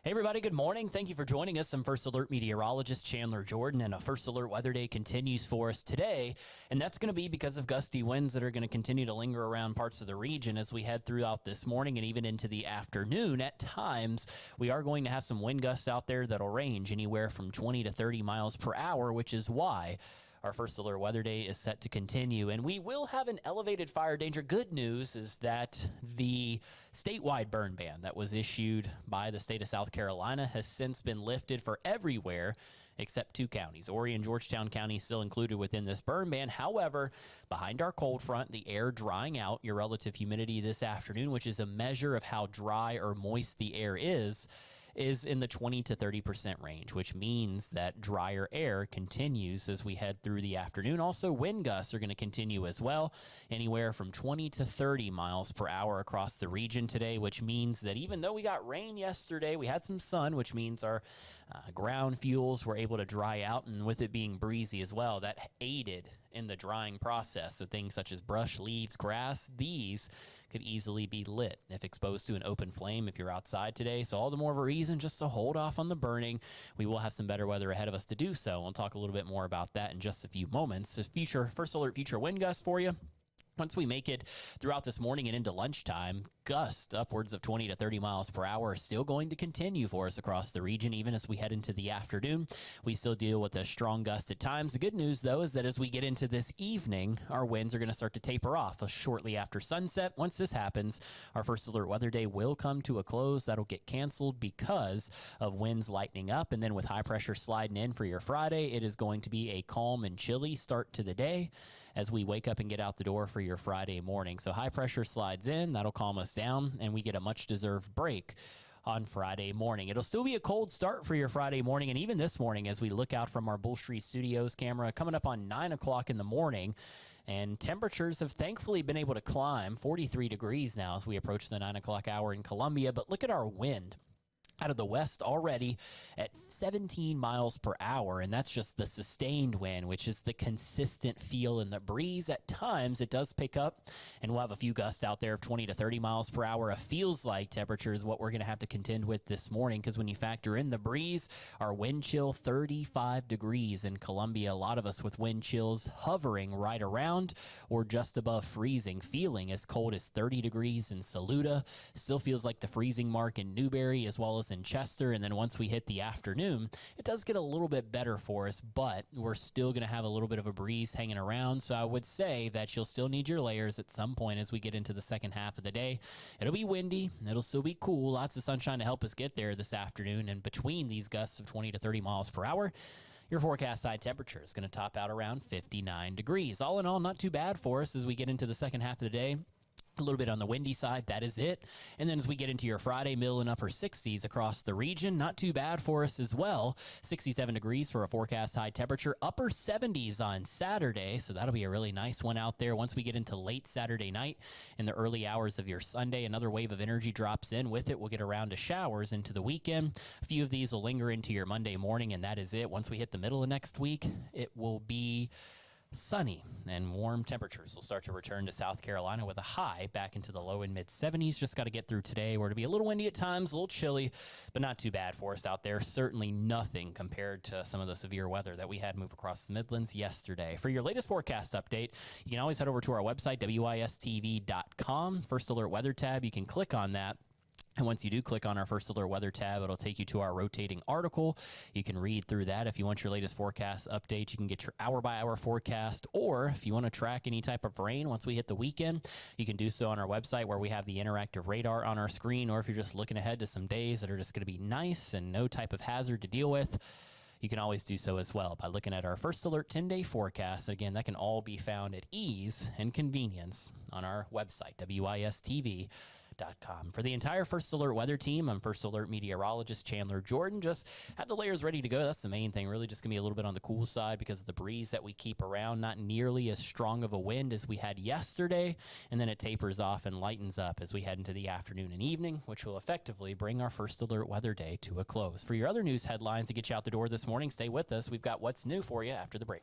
Hey everybody, good morning. Thank you for joining us. I'm First Alert meteorologist Chandler Jordan, and a First Alert weather day continues for us today, and that's going to be because of gusty winds that are going to continue to linger around parts of the region as we head throughout this morning and even into the afternoon. At times, we are going to have some wind gusts out there that'll range anywhere from 20 to 30 miles per hour, which is why our First Alert weather day is set to continue, and we will have an elevated fire danger. Good news is that the statewide burn ban that was issued by the state of South Carolina has since been lifted for everywhere except two counties. Horry and Georgetown County still included within this burn ban. However, behind our cold front, the air drying out, your relative humidity this afternoon, which is a measure of how dry or moist the air is in the 20 to 30% range, which means that drier air continues as we head through the afternoon. Also, wind gusts are going to continue as well, anywhere from 20 to 30 miles per hour across the region today, which means that even though we got rain yesterday, we had some sun, which means our ground fuels were able to dry out, and with it being breezy as well, that aided in the drying process. So things such as brush, leaves, grass, these could easily be lit if exposed to an open flame if you're outside today. So all the more of a reason just to hold off on the burning. We will have some better weather ahead of us to do so. We'll talk a little bit more about that in just a few moments. First Alert future wind gusts for you. Once we make it throughout this morning and into lunchtime, gusts upwards of 20 to 30 miles per hour are still going to continue for us across the region, even as we head into the afternoon. We still deal with a strong gust at times. The good news, though, is that as we get into this evening, our winds are going to start to taper off shortly after sunset. Once this happens, our First Alert weather day will come to a close. That'll get canceled because of winds lightening up, and then with high pressure sliding in for your Friday, it is going to be a calm and chilly start to the day as we wake up and get out the door for your Friday morning. So high pressure slides in, that'll calm us down, and we get a much deserved break on Friday morning. It'll still be a cold start for your Friday morning, and even this morning as we look out from our Bull Street Studios camera, coming up on 9 o'clock in the morning, and temperatures have thankfully been able to climb 43 degrees now as we approach the 9 o'clock hour in Columbia. But look at our wind out of the west already at 17 miles per hour, and that's just the sustained wind, which is the consistent feel in the breeze. At times it does pick up, and we'll have a few gusts out there of 20 to 30 miles per hour. A feels like temperature is what we're going to have to contend with this morning, because when you factor in the breeze, our wind chill 35 degrees in Columbia. A lot of us with wind chills hovering right around or just above freezing, feeling as cold as 30 degrees in Saluda. Still feels like the freezing mark in Newberry as well as in Chester. And then once we hit the afternoon, it does get a little bit better for us, but we're still going to have a little bit of a breeze hanging around. So I would say that you'll still need your layers at some point as we get into the second half of the day. It'll be windy, it'll still be cool, lots of sunshine to help us get there this afternoon. And between these gusts of 20 to 30 miles per hour, your forecast side temperature is going to top out around 59 degrees. All in all, not too bad for us as we get into the second half of the day. A little bit on the windy side, that is it. And then as we get into your Friday, middle and upper 60s across the region, not too bad for us as well. 67 degrees for a forecast high temperature, upper 70s on Saturday, so that'll be a really nice one out there. Once we get into late Saturday night in the early hours of your Sunday, another wave of energy drops in. With it, we'll get around to showers into the weekend. A few of these will linger into your Monday morning, and that is it. Once we hit the middle of next week, it will be sunny and warm. Temperatures will start to return to South Carolina with a high back into the low and mid 70s. Just got to get through today. We're to be a little windy at times, a little chilly, but not too bad for us out there. Certainly nothing compared to some of the severe weather that we had move across the Midlands yesterday. For your latest forecast update, you can always head over to our website, wistv.com. First Alert Weather tab, you can click on that. And once you do click on our First Alert Weather tab, it'll take you to our rotating article. You can read through that. If you want your latest forecast update, you can get your hour-by-hour forecast. Or if you want to track any type of rain once we hit the weekend, you can do so on our website where we have the interactive radar on our screen. Or if you're just looking ahead to some days that are just going to be nice and no type of hazard to deal with, you can always do so as well by looking at our First Alert 10-day forecast. Again, that can all be found at ease and convenience on our website, wistv.com. For the entire First Alert weather team, I'm First Alert meteorologist Chandler Jordan. Just have the layers ready to go. That's the main thing. Really just going to be a little bit on the cool side because of the breeze that we keep around. Not nearly as strong of a wind as we had yesterday. And then it tapers off and lightens up as we head into the afternoon and evening, which will effectively bring our First Alert weather day to a close. For your other news headlines to get you out the door this morning, stay with us. We've got what's new for you after the break.